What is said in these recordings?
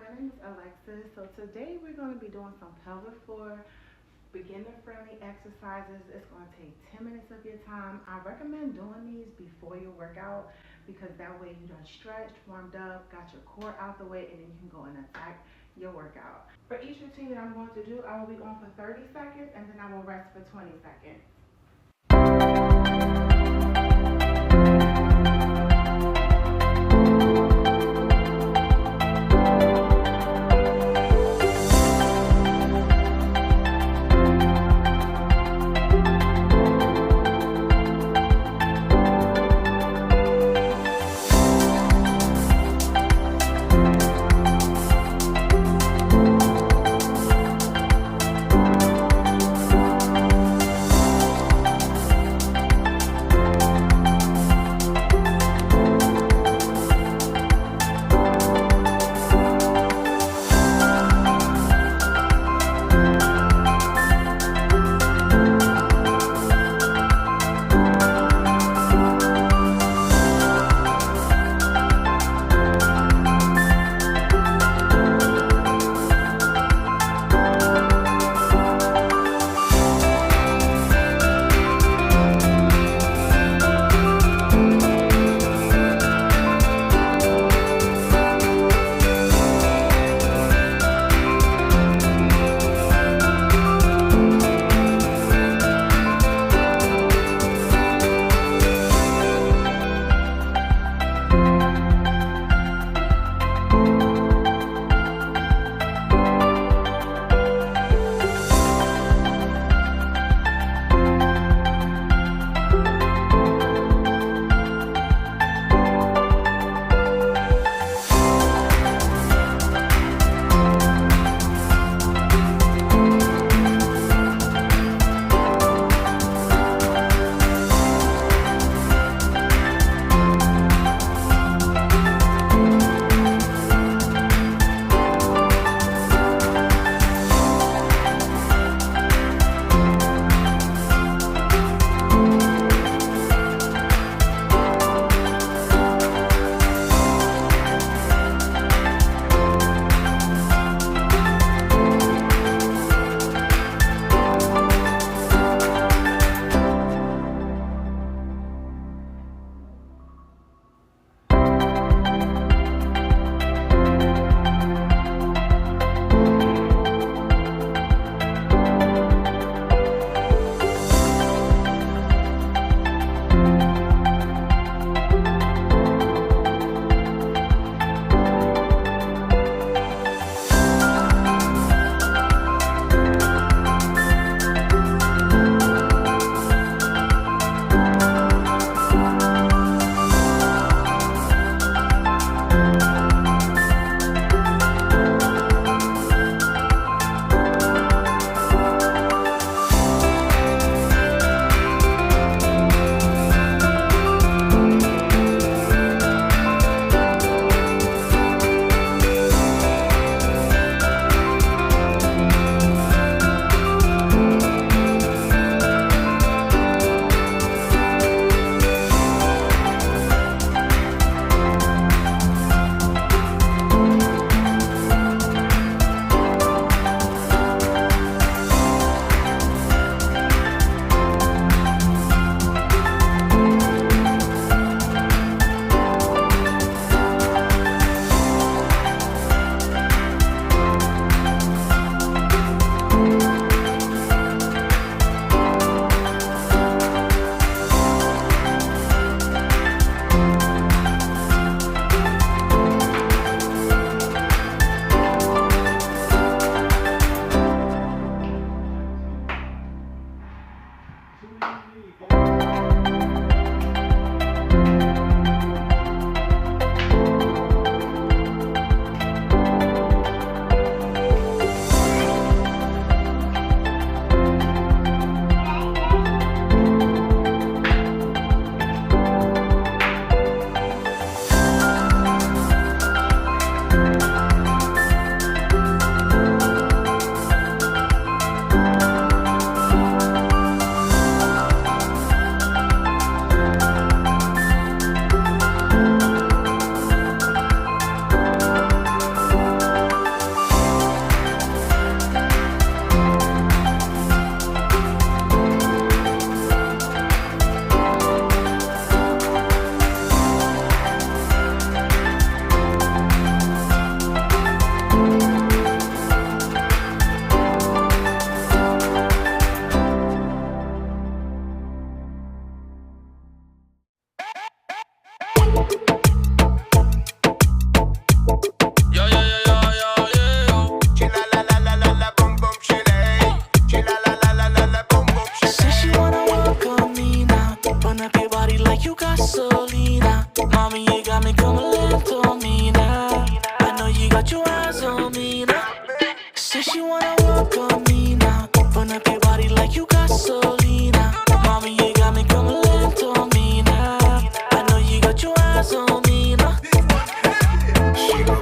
my name is Alexis. So today we're going to be doing some pelvic floor beginner-friendly exercises. It's going to take 10 minutes of your time. I recommend doing these before your workout because that way you done stretched, warmed up, got your core out the way, and then you can go and attack your workout. For each routine that I'm going to do, I will be on for 30 seconds and then I will rest for 20 seconds.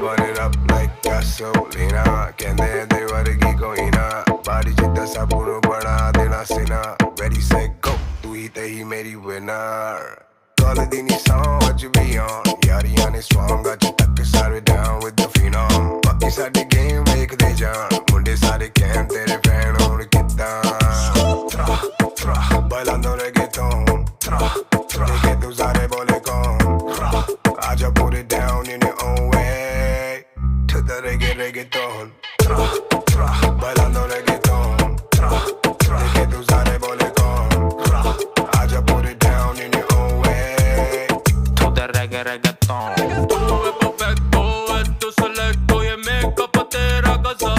burn it up like gasolina. ਕਹਿੰਦੇ ਦੇ ਵਰਗੀ ਕੋਈ ਨਾ ਬਾਰੀ ਜਿੱਦਾਂ ਸਭ ਨੂੰ ਬਣਾ ਦੇਣਾ ਸੀਨਾ Ready set go ਤੂੰ ਹੀ ਤੇ ਹੀ ਮੇਰੀ winner Call it in song what you be on ਯਾਰੀਆਂ ਨੇ strong got you tuck ਸਾਰੇ down with the phenom ਬਾਕੀ ਸਾਡੇ game ਵੇਖਦੇ ਜਾਣ ਮੁੰਡੇ ਸਾਰੇ ਕਹਿਣ ਤੇਰੇ ਫੈਨ ਹੋਣ ਕਿੱਦਾਂ Tra, tra, bailando reggaeton Tra, tra, de que tú sabes bolecón Tra, I just put it down in your own way To the reggaeton Tra, tra, bailando reggaeton Tra, tra, de que tú sabes bolecón Tra, I just put it down in your own way To the reggaeton Todo es perfecto, esto selecto y en mi capa te ragazza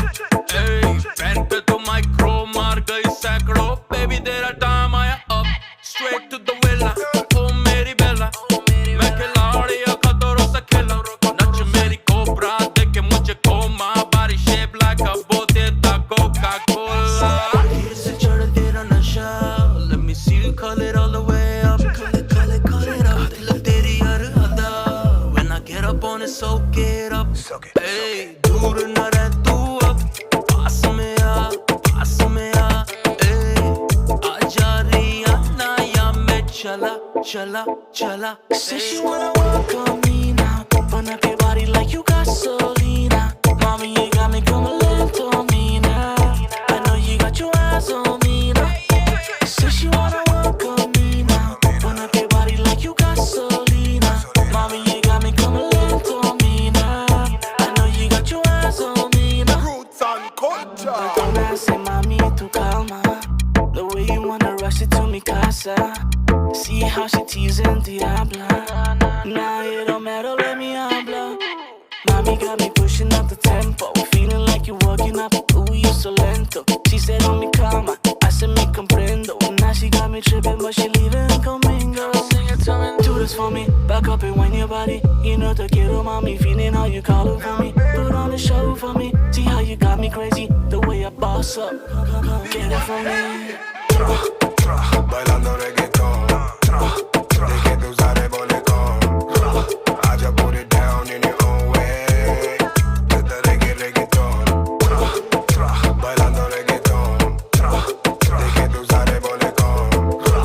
Ey, vente tu micro, marga y sacro Baby, there are time I am up Straight to the villa, oh meri bella मैं खिलाड़ी खतरों से खेला नच मेरी cobra देख के मुझे coma body shape like a bote da Coca-Cola धीरे से चढ़ तेरा नशा Let me see you call it all the way up call it up दिल तेरी हर अदा When I get up on it soak it up Hey दूर न रह तू अब पास में आ Hey आजा रिया ना या मैं chala Say she wanna walk on me now Burn up your body like you gasolina Mommy, you got me coming left on me now I know you got your eyes on me now Say she wanna walk on me now Burn up your body like you gasolina Mommy, you got me coming left on me now I know you got your eyes on me now Roots and culture Cuando say mami, tu calma The way you wanna rush it to me casa See how she teasing Diabla Now it don't matter, let me habla Mommy got me pushing up the tempo Feeling like you're working up, ooh, you're so lento She said on me calma, I said me comprendo Now she got me tripping, but she leaving conmigo Sing it to me, do this for me Back up and wind your body You know te quiero, mommy Feeling how you calling for me Put on the show for me See how you got me crazy The way I boss up Get it from me Tra, tra, bailando reggaeton Tra, tra, de que tú sabes bolecón Tra, I just put it down in your own way To the reggaeton Tra, tra, bailando reggaeton Tra, tra, de que tú sabes bolecón Tra,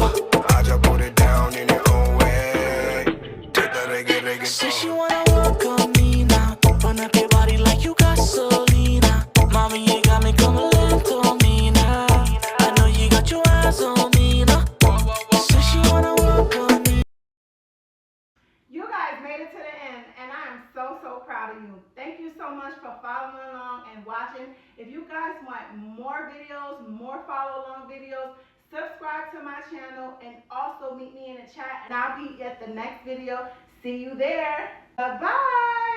I just put it down in your own way To the reggaeton Say she wanna walk on me now Burn up your body like you gasolina Mommy, you got me coming left on me now I know you got your eyes on me now Say she wanna walk on me You guys made it to the end, and I am so proud of you. Thank you so much for following along and watching. If you guys want more videos, more follow along videos, subscribe to my channel and also meet me in the chat. And I'll be at the next video. See you there. Bye-bye.